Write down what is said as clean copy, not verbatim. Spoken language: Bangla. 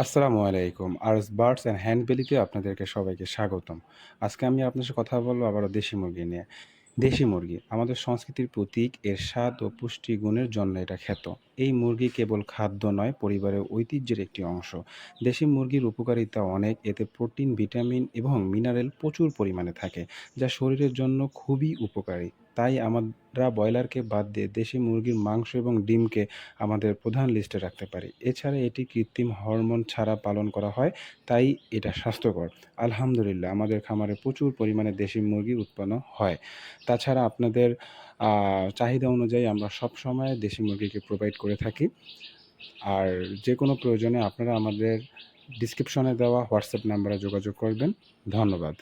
আসসালামু আলাইকুম। আরস বার্ডস অ্যান্ড হ্যান্ড বেলিতে আপনাদেরকে সবাইকে স্বাগতম। আজকে আমি আপনার সাথে কথা বলব আবারও দেশি মুরগি নিয়ে। দেশি মুরগি আমাদের সংস্কৃতির প্রতীক, এর স্বাদ ও পুষ্টিগুণের জন্য এটা খ্যাত। এই মুরগি কেবল খাদ্য নয়, পরিবারের ঐতিহ্যের একটি অংশ। দেশি মুরগির উপকারিতা অনেক, এতে প্রোটিন, ভিটামিন এবং মিনারেল প্রচুর পরিমাণে থাকে, যা শরীরের জন্য খুবই উপকারী। তাই আমরা ব্রয়লারকে বাদ দিয়ে দেশি মুরগির মাংস এবং ডিমকে আমাদের প্রধান লিস্টে রাখতে পারি। এছাড়া এটি কৃত্রিম হরমোন ছাড়া পালন করা হয়, তাই এটা স্বাস্থ্যকর। আলহামদুলিল্লাহ, আমাদের খামারে প্রচুর পরিমাণে দেশি মুরগি উৎপন্ন হয়। তাছাড়া আপনাদের চাহিদা অনুযায়ী আমরা সবসময় দেশি মুরগিকে প্রোভাইড করে থাকি। আর যেকোনো প্রয়োজনে আপনারা আমাদের ডিসক্রিপশনে দেওয়া হোয়াটসঅ্যাপ নাম্বারে যোগাযোগ করবেন। ধন্যবাদ।